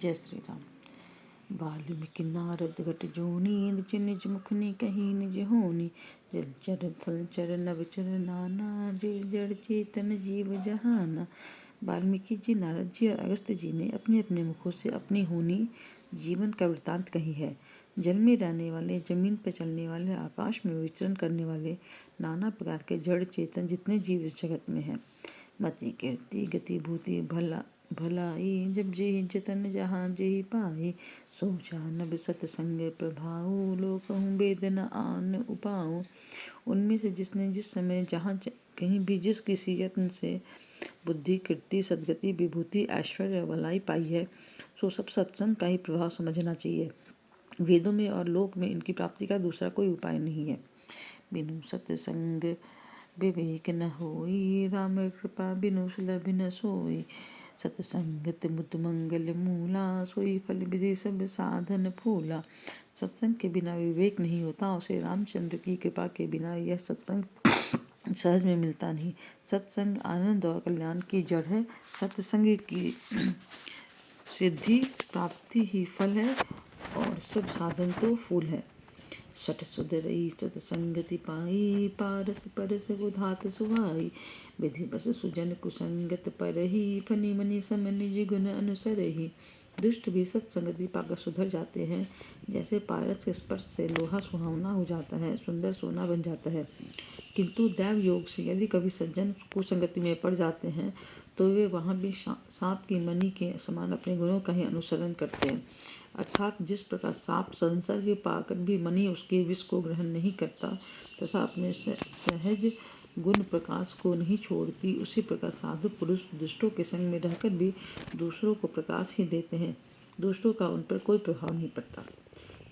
जय श्री राम। वाल्मीकि नारद घट जोनी, निज निज मुखनी कही निज होनी। जलचर थलचर नभचर नाना, जड़ जड़ चेतन जीव जहाना। वाल्मीकि जी, नारद जी और अगस्त्य जी ने अपने अपने मुखों से अपनी होनी जीवन का वृतांत कही है। जल में रहने वाले, जमीन पर चलने वाले, आकाश में विचरण करने वाले नाना प्रकार के जड़ चेतन जितने जीव इस जगत में हैं, मति कीर्ति गति भूति भलाई, जब जेहि जतन जहाँ जेहि पाई। सो जानब सतसंग प्रभाऊ, लोकहु वेद न आन उपाऊ। उनमें से जिसने जिस समय जहाँ कहीं भी जिस किसी यत्न से बुद्धि कीर्ति सदगति विभूति ऐश्वर्य भलाई पाई है, सो सब सत्संग का ही प्रभाव समझना चाहिए। वेदों में और लोक में इनकी प्राप्ति का दूसरा कोई उपाय नहीं है। बिनु सत्संग विवेक न होई, राम कृपा बिनु सुलभ न सोई। सत्संगत मुत मंगल मूला, सोई फल विधि सब साधन फूला। सत्संग के बिना विवेक नहीं होता, उसे रामचंद्र की कृपा के बिना यह सत्संग सहज में मिलता नहीं। सत्संग आनंद और कल्याण की जड़ है। सत्संग की सिद्धि प्राप्ति ही फल है और सब साधन तो फूल है। सठ सुधरई सतसंगति पाई, पारस परस उधात सुहाई। विधि बस सुजन कुसंगत परही, फनी मनी सम निज गुण अनुसरही। दुष्ट भी सत्संगति पाकर सुधर जाते हैं। जैसे पारस के स्पर्श से लोहा सुहावना हो जाता है, सुंदर सोना बन जाता है। किंतु दैव योग से यदि कभी सज्जन कुसंगति में पड़ जाते हैं, तो वे वहाँ भी सांप की मणि के समान अपने गुणों का ही अनुसरण करते हैं। अर्थात जिस प्रकार सांप संसर्ग पाकर भी मणि उसके विष को ग्रहण नहीं करता तथा अपने सहज गुण प्रकाश को नहीं छोड़ती, उसी प्रकार साधु पुरुष दुष्टों के संग में रहकर भी दूसरों को प्रकाश ही देते हैं। दुष्टों का उन पर कोई प्रभाव नहीं पड़ता।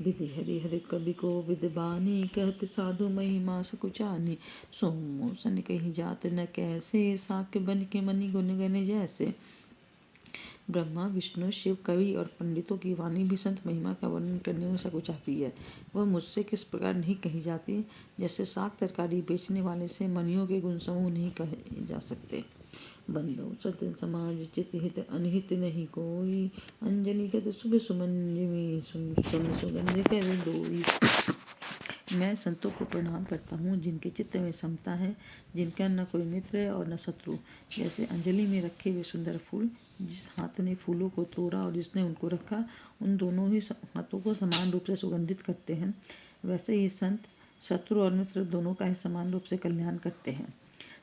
विधि हरि हरि कवि को विद्वानी, कहत साधु महिमा सकुचानी। सोमो सन कही जात न कैसे, साक्य बन के मणि गुण गण जैसे। ब्रह्मा विष्णु शिव कवि और पंडितों की वाणी भी संत महिमा का वर्णन करने में सकुचाती है। वह मुझसे किस प्रकार नहीं कही जाती, जैसे साग तरकारी बेचने वाले से मणियों के गुण समूह नहीं कहे जा सकते। बंदो सत समाज चित हित अनहित नहीं कोई, अंजलि गत शुभ सुमंजमी सम सुगंध कर दोई। मैं संतों को प्रणाम करता हूँ जिनके चित्त में समता है, जिनका न कोई मित्र है और न शत्रु। जैसे अंजलि में रखे हुए सुंदर फूल, जिस हाथ ने फूलों को तोड़ा और जिसने उनको रखा, उन दोनों ही हाथों को समान रूप से सुगंधित करते हैं, वैसे ही संत शत्रु और मित्र दोनों का ही समान रूप से कल्याण करते हैं।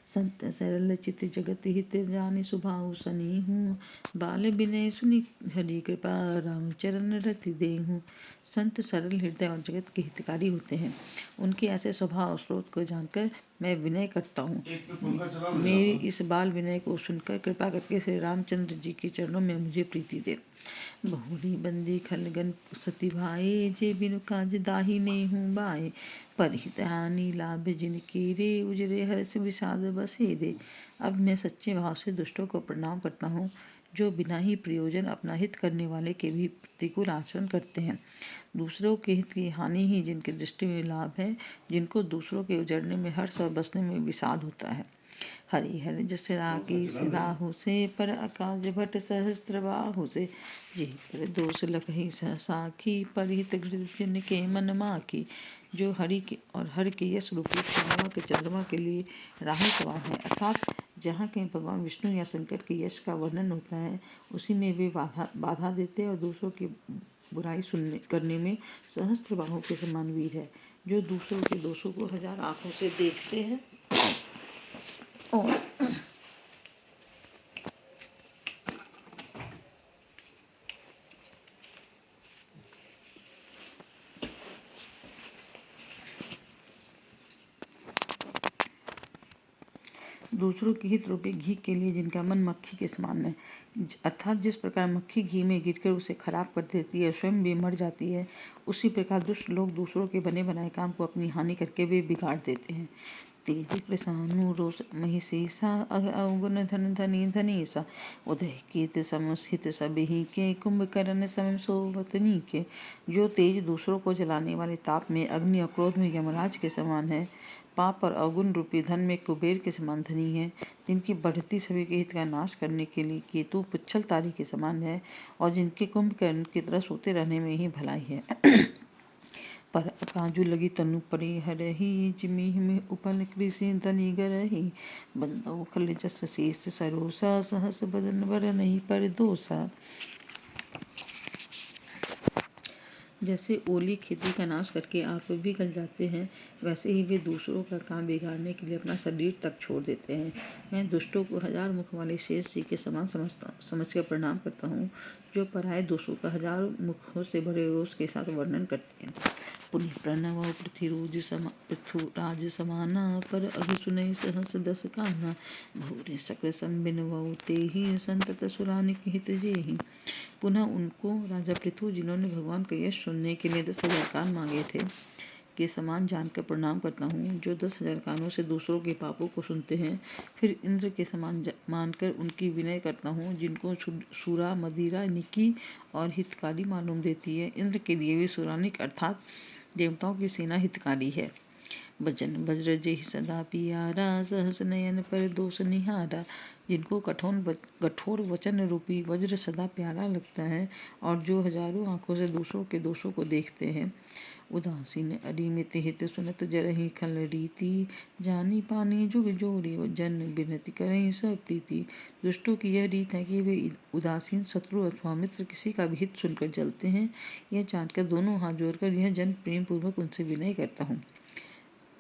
संत सरल चित जगत हित जाने सुभाऊ सनी हूँ, बाल विनय सुनि हरि कृपा राम चरण रति देहूँ। संत सरल हृदय और जगत के हितकारी होते हैं। उनके ऐसे स्वभाव स्रोत को जानकर मैं विनय करता हूँ। मेरी इस बाल विनय को सुनकर कृपा करके श्री रामचंद्र जी के चरणों में मुझे प्रीति दे। बहुरी बंदी खलगन सती भाई, जे बिनु काज दाही ने हूँ बाए। परहित हानि लाभ जिनकी रे, उजरे हर्ष विषाद बसेरे। अब मैं सच्चे भाव से दुष्टों को प्रणाम करता हूँ, जो बिना ही प्रयोजन अपना हित करने वाले के भी प्रतिकूल आचरण करते हैं। दूसरों के हित की हानि ही जिनकी दृष्टि में लाभ है, जिनको दूसरों के उजड़ने में हर्ष और बसने में विषाद होता है। हरि हर जस राखी सिराहु से, पर अकाज भट सहस्त्र बाहु से। जी पर दोष लखही साखी, परहित जिन के मन माखी। जो हरि के और हर के यश रूपी चंद्रमा के चंद्रमा के लिए राहु समान है, अर्थात जहाँ कहीं भगवान विष्णु या शंकर के यश का वर्णन होता है, उसी में वे बाधा देते और दूसरों की बुराई करने में सहस्त्र बाहों के समान वीर है, जो दूसरों के दोषों को हजार आंखों से देखते हैं और दूसरों के हित रूपी घी के लिए जिनका मन मक्खी के समान है, अर्थात जिस प्रकार मक्खी घी में गिरकर उसे खराब कर देती है, स्वयं भी मर जाती है, उसी प्रकार दुष्ट लोग दूसरों के बने बनाए काम को अपनी हानि करके भी बिगाड़ देते हैं। तेज कृषाणु रोष महिषीसा, अवगुण धन धनी धनीसा। उदय कीत समस्हित सभी के, कुंभकर्ण सम सोवतनी के। जो तेज दूसरों को जलाने वाले ताप में, अग्नि और क्रोध में यमराज के समान है, पाप और अवगुण रूपी धन में कुबेर के समान धनी है, जिनकी बढ़ती सभी के हित का नाश करने के लिए केतु पुच्छल तारी के समान है, और जिनके कुंभकर्ण की तरह सोते रहने में ही भलाई है। पर काजू लगी तनु परे हरही, जिमी में उपल कृषि धनी गरही, बंदो खल जस शेष सरोसा, सहस बदन वर नहीं पर दोसा। जैसे ओली खेती का नाश करके आप भी गल जाते हैं, वैसे ही वे दूसरों का काम बिगाड़ने के लिए अपना शरीर तक छोड़ देते हैं। मैं दुष्टों को 1000 मुख वाले शेष जी के समान समझकर प्रणाम करता हूँ, जो पराये दोषों का 1000 मुखों से बड़े रोष के साथ वर्णन करते हैं। पुण्य प्रणव पृथुराज समाना, पर अघि सुनई सहस दस काना, भूरे शक्र संबिनवउ तेहि, संतत सुरानिक हित जेहि। पुनः उनको राजा पृथु, जिन्होंने भगवान का यश सुनने के लिए 10,000 कान मांगे थे, के समान जानकर प्रणाम करता हूँ, जो 10,000 कानों से दूसरों के पापों को सुनते हैं। फिर इंद्र के समान मानकर उनकी विनय करता हूँ, जिनको सुरा मदिरा निकी और हितकारी मालूम देती है। इंद्र के लिए भी सुरानिक अर्थात देवताओं की सेना हितकारी है। भजन वज्र जेहि सदा पियारा, सहस नयन पर दोष निहारा। जिनको कठोर वचन रूपी वज्र सदा प्यारा लगता है, और जो हजारों आंखों से दूसरों के दोषों को देखते हैं। उदासीन अरिमित हित सुनत जरहि खल रीति, जानी पानी जुग जोड़ी जन बिनति करहि सब प्रीति। दुष्टों की यह रीत है कि वे उदासीन शत्रु अथवा मित्र किसी का भी हित सुनकर जलते हैं। यह जानकर दोनों हाथ जोड़कर यह जन प्रेम पूर्वक उनसे विनय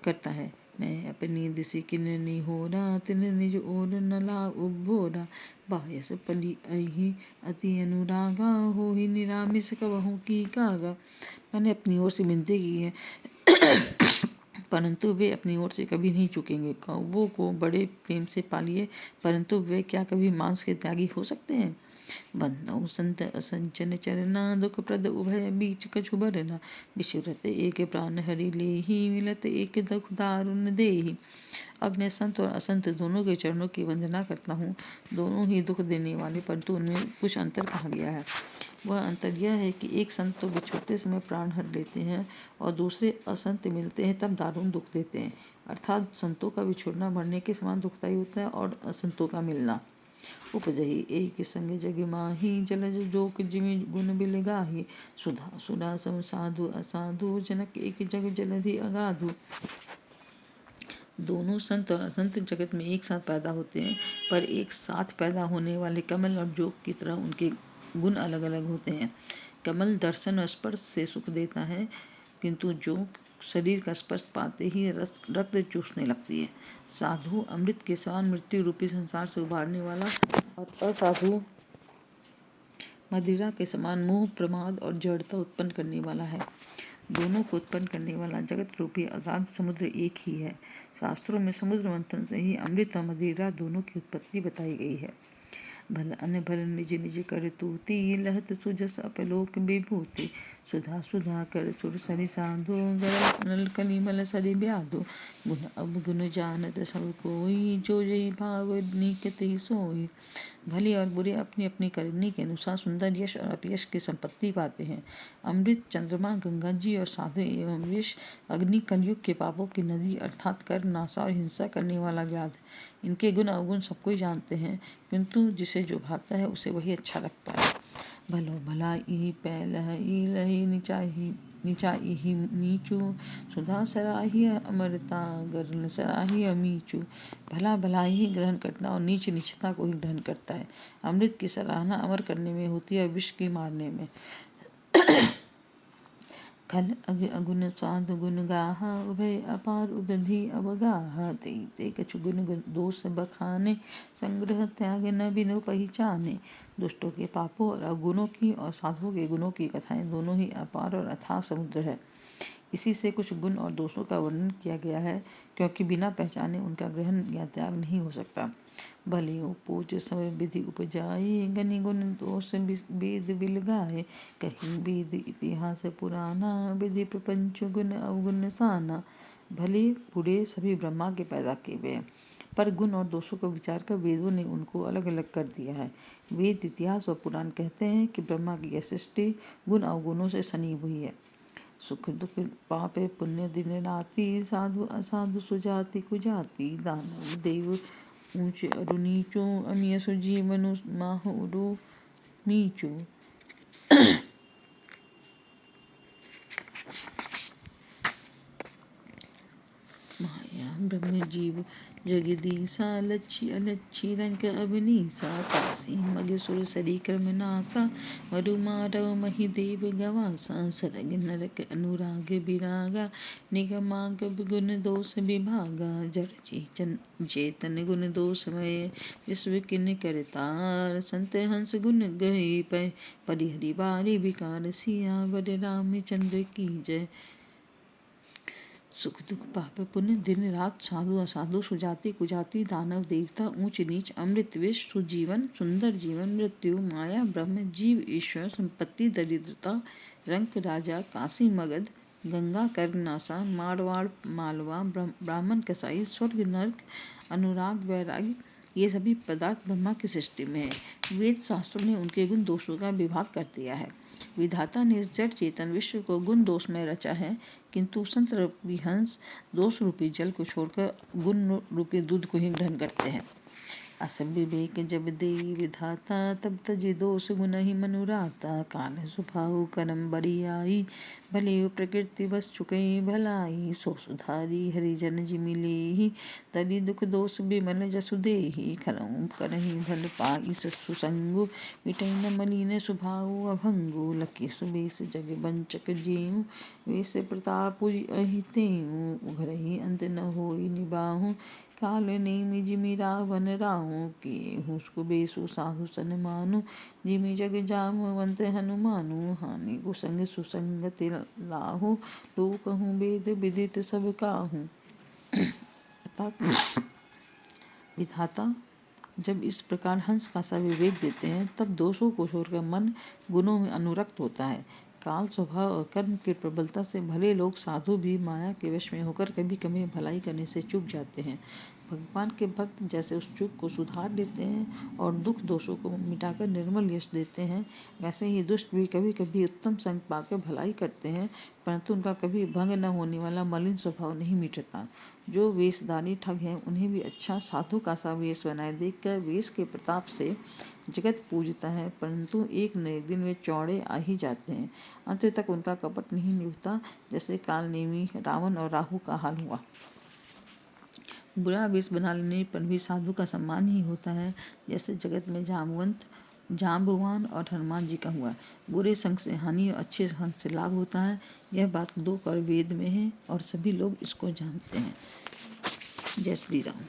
करता है। मैं अपनी दिशि किन्नी होरा, तिन निज ओर नला उभोरा। बायस पली अहि अति अनुरागा, हो ही निरामिष कबहु की कागा। मैंने अपनी ओर से विनती की है, परंतु वे अपनी ओर से कभी नहीं चुकेंगे। कौवों को बड़े प्रेम से पालिए, परंतु वे क्या कभी मांस के त्यागी हो सकते हैं। बंदौ संत असंचन चरना, दुख प्रद उभय बीच कछु बरना। विशुरत एक प्राण हरि लेहि, मिलत एक दुख दारुण देहि। अब मैं संत और असंत दोनों के चरणों की वंदना करता हूँ। दोनों ही दुख देने वाले, परंतु उनमें कुछ अंतर कहा गया है। वह अंतर यह है कि एक संत तो बिछोते समय प्राण हर लेते हैं, और दूसरे असंत मिलते हैं तब दारुण दुख देते हैं। अर्थात संतों का बिछोड़ना मरने के समान दुखदायी होता है, और असंतों का मिलना। उपजहि एक संग जग माही, जलज जोक जिमि गुण बिल गाही। सुधा सुधा सम साधु असाधु, जनक एक जग जलधि अगाधु। दोनों संत और असंत जगत में एक साथ पैदा होते हैं, पर एक साथ पैदा होने वाले कमल और जोक की तरह उनके गुण अलग अलग होते हैं। कमल दर्शन और स्पर्श से सुख देता है, किंतु जोक शरीर का स्पर्श पाते ही रक्त चूसने लगती है। साधु अमृत के समान मृत्यु रूपी संसार से उबारने वाला, और असाधु मदिरा के समान मोह, प्रमाद और जड़ता उत्पन्न करने वाला है। दोनों को उत्पन्न करने वाला जगत रूपी अगाध समुद्र एक ही है। शास्त्रों में समुद्र मंथन से ही अमृत और मदिरा दोनों की उत्पत्ति बताई गई है। भल अन भल निज निज कर तूती, लहत सुजस अपलोक विभूति। सुधा सुधा कर सुर सरि साधु, गरल नल कलिमल सरि ब्याधु। गुण अवगुण जानत सब कोई, जो जही भाव निकट ही सोई। भले और बुरे अपनी अपनी करनी के अनुसार सुंदर यश और अपयश की संपत्ति पाते हैं। अमृत, चंद्रमा, गंगा जी और साधु एवं विष, अग्नि कलयुग के पापों की नदी अर्थात कर, नासा और हिंसा करने वाला व्याध। इनके गुण अवगुण सब कोई जानते हैं, किंतु जिसे जो भागता है उसे वही अच्छा लगता है। भलो भलाई पैलहि लहि नीचाई नीचू, सुधा सराहिय अमरता गरल सराहिय मीचू। भला भलाई ही ग्रहण करता और नीच नीचता को ही ग्रहण करता है। अमृत की सराहना अमर करने में होती है, विष की मारने में। खल अगुन साध गुण गाहा, उभय अपार उदधि अवगाहा। ते कछु गुण दोष बखाने, संग्रह त्याग न बिनु पहचाने। दुष्टों के पापों और अवगुणों की और साधुओं के गुणों की कथाएं दोनों ही अपार और अथाह समुद्र है। इसी से कुछ गुण और दोषों का वर्णन किया गया है, क्योंकि बिना पहचाने उनका ग्रहण या त्याग नहीं हो सकता। भले पूज समय विधि उपजाए, गनि गुण दोष वेद बिल गाए। कहीं वेद इतिहास पुराना, विधि प्रपंच गुण अवगुण साना। भले बुरे सभी ब्रह्मा के पैदा किए हुए हैं, पर गुण और दोषों को विचार कर वेदों ने उनको अलग अलग कर दिया है। वेद, इतिहास और पुराण कहते हैं कि ब्रह्मा की यह सृष्टि गुण अवगुणों से सनी हुई है। सुख दुख पापे पुण्य दिन राति, साधु असाधु सुजाति कुजाति, दानव देव ऊंच अरु नीचो, अमियसु जीवनु माहुरु मीचो। माया ब्रह्म जीव जगदीसा, लच्छी अलच्छी रंग अवनीसा, कासी मग सुर सरी क्रम नासा, मरु मारव मही देव गवासा, सरग नरक अनुराग विरागा, निगमाग गुण दोष विभागा, जड़ चेतन गुण दोषमय, विश्व किन करतार, संत हंस गुण गए पै, परिहरि बारी विकार, सियावर रामचंद्र की जय। सुख दुख पाप पुण्य दिन रात, साधु असाधु सुजाति कुजाति, दानव देवता ऊंच नीच, अमृत विष सुजीवन सुंदर जीवन, मृत्यु माया ब्रह्म जीव ईश्वर, संपत्ति दरिद्रता, रंक राजा, काशी मगध, गंगा कर्नासा, मारवाड़ मालवा, ब्राह्मण कसाई, स्वर्ग नर्क, अनुराग वैराग्य, ये सभी पदार्थ ब्रह्मा की सृष्टि में है। वेद शास्त्रों ने उनके गुण दोषों का विभाग कर दिया है। विधाता ने इस जड़ चेतन विश्व को गुण दोष में रचा है, किंतु संत रूपी हंस दोष रूपी जल को छोड़कर गुण रूपी दूध को ही ग्रहण करते हैं। असब विवेक जब दे विधाता, तब तजे दोष गुण ही मनुराता, काल स्वभाव करम बरियाई, भले प्रकृति बस चुके भलाई, सो सुधारी हरिजन जिमिले, तरी दुख दोष विमल जसु देहि, खलऊं करहि भल पाई सुसंगु, मिटई न मलिन स्वभाव अभंगु, लकी सुबेश जग बंचक जेऊ, वेश प्रताप अहितेऊ, उघरहि अंत न होई निबाहु, काल नेमि जिमि रावण राहु, केहू कुबेसु साधु सन मानु, जिमि जग जामवंत हनुमानु, हानि कुसंग सुसंगति लाहु, लोकहु वेद विदित सब काहू। विधाता जब इस प्रकार हंस का सा विवेक देते हैं, तब दोषों को छोड़कर मन गुणों में अनुरक्त होता है। काल स्वभाव और कर्म की प्रबलता से भले लोग साधु भी माया के वश में होकर कभी कभी भलाई करने से चूक जाते हैं। भगवान के भक्त जैसे उस चूक को सुधार देते हैं और दुख दोषों को मिटाकर निर्मल यश देते हैं, वैसे ही दुष्ट भी कभी कभी उत्तम संग पाकर भलाई करते हैं, परंतु उनका कभी भंग न होने वाला मलिन स्वभाव नहीं मिटता। जो वेशधारी ठग हैं, उन्हें भी अच्छा साधु का सा वेश बनाए देखकर वेश के प्रताप से जगत पूजता है, परंतु एक न एक दिन वे चौड़े आ ही जाते हैं। अंत तक उनका कपट नहीं निभता, जैसे काल नेमी रावण और राहु का हाल हुआ। बुरा वेश बना लेने पर भी साधु का सम्मान ही होता है, जैसे जगत में जाम्बवान और हनुमान जी का हुआ। बुरे संग से हानि और अच्छे संग से लाभ होता है, यह बात 2 कर वेद में है और सभी लोग इसको जानते हैं। जय श्री राम।